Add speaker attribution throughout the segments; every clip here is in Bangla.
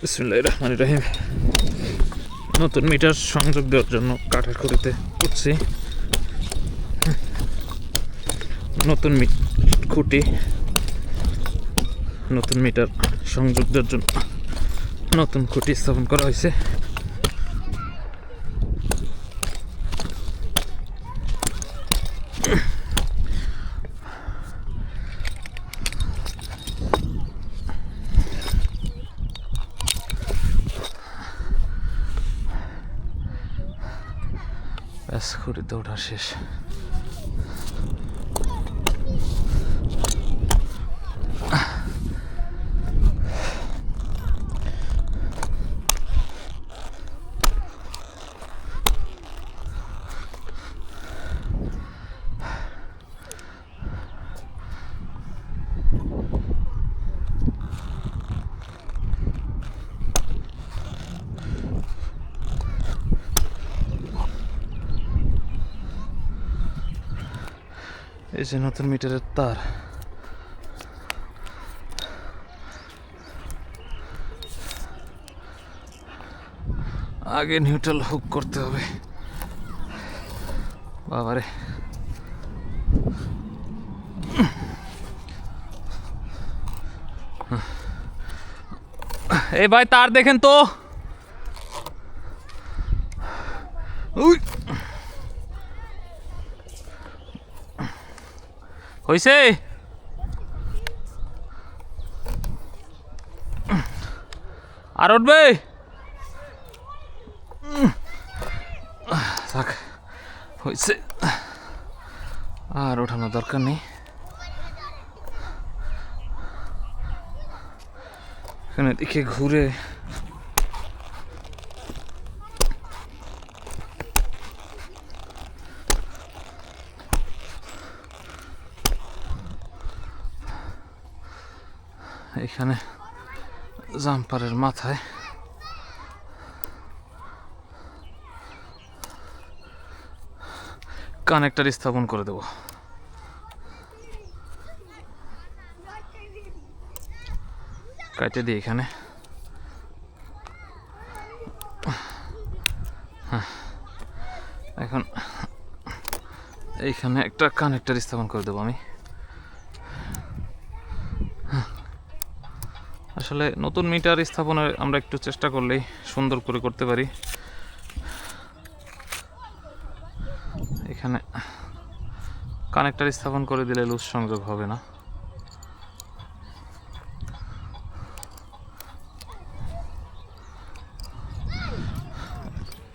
Speaker 1: বিসমিল্লাহির রহমানির রহিম। নতুন মিটার সংযোগ দেওয়ার জন্য কাঠের খুঁটিতে উঠছি। নতুন খুঁটি, নতুন মিটার সংযোগ দেওয়ার জন্য নতুন খুঁটি স্থাপন করা হয়েছে। ব্যাস, খুঁটিতে ওঠা শেষ। এই যে নতুন মিটারের তার, আগে নিউট্রাল হুক করতে হবে। বাবারে, এই ভাই তার দেখেন তো। হইছে? আর উঠবে? থাক, হয়েছে, আর ওঠানোর দরকার নেই। এখানে দিকে ঘুরে এখানে জাম্পারের মাথায় কানেক্টর স্থাপন করে দেব। কাটে দিই এখানে। এখন এইখানে একটা কানেক্টর স্থাপন করে দেবো আমি। আসলে নতুন মিটার স্থাপনের আমরা একটু চেষ্টা করলেই সুন্দর করে করতে পারি। এখানে কানেক্টর স্থাপন করে দিলে লুজ সংযোগ হবে না।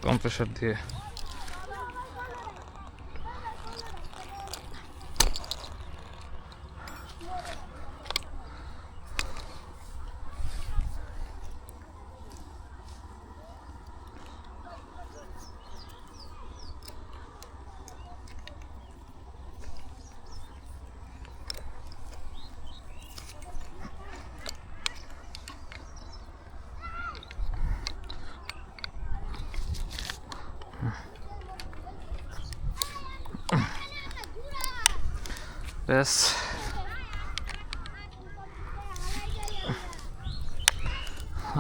Speaker 1: কম্প্রেসার দিয়ে ব্যাস।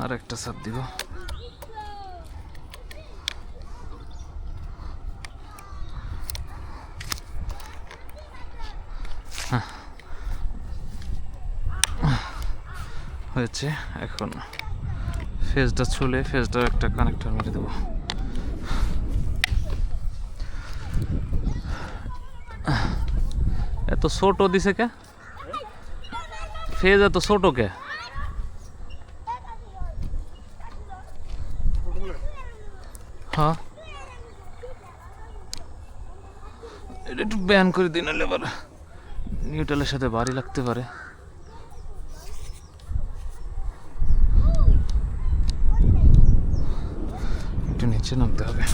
Speaker 1: আর একটা চাপ দিব। হয়েছে। এখন ফেজটা ছুলে ফেজটার একটা কানেক্টর মেরে দেবো। এত ছোট দিছে কে? ফেজ এত ছোট কে? হ্যাঁ, এটা একটু ব্যান করে দিন, নাহলে আবার নিউট্রালের সাথে ভারী লাগতে পারে। একটু নিচে নামতে হবে।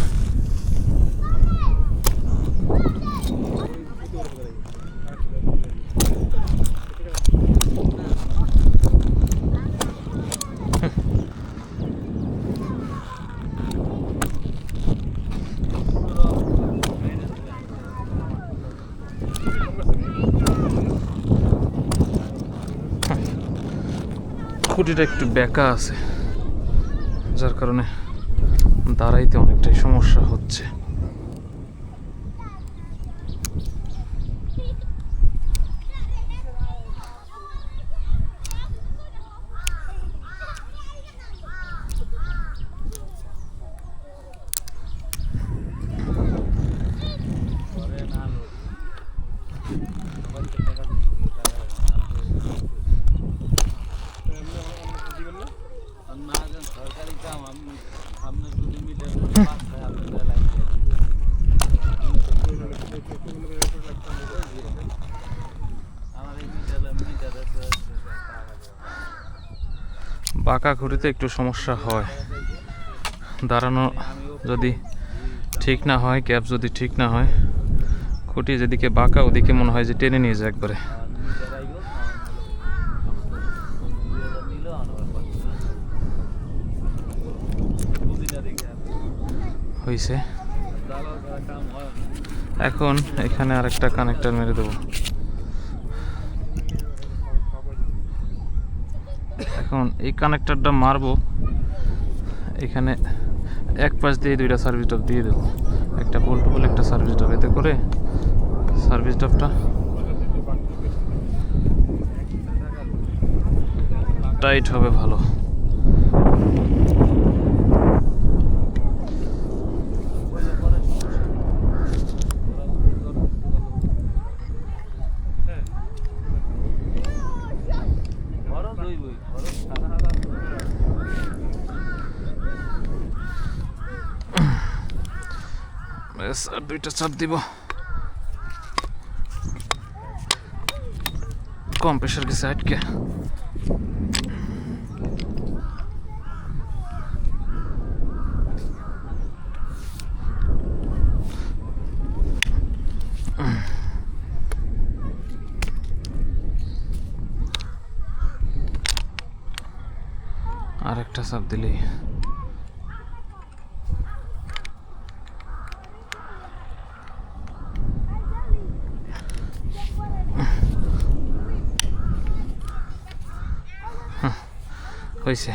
Speaker 1: খুঁটিটা একটু বেঁকা আছে। যার কারণে দাঁড়াইতে অনেকটাই সমস্যা হচ্ছে। বাঁকা ঘুরিতে একটু সমস্যা হয়, দাঁড়ানো যদি ঠিক না হয়, ক্যাপ যদি ঠিক না হয়, খুঁটি যেদিকে বাঁকা ওদিকে মনে হয় যে টেনে নিয়ে যায় একবারে। হয়েছে, এখন এখানে আরেকটা কানেক্টর মেরে দেবো। এখন এই কানেক্টরটা মারবো, এখানে এক পাশ দিয়ে দুইটা সার্ভিস ডাব দিয়ে দেবো, একটা পোল্টেবল একটা সার্ভিস ডাব, এতে করে সার্ভিস ডাবটা টাইট হবে ভালো। আর দুইটা চাপ দিব, কম প্রেশার গেছে আটকে। আর একটা চাপ দিলেই হয়েছে।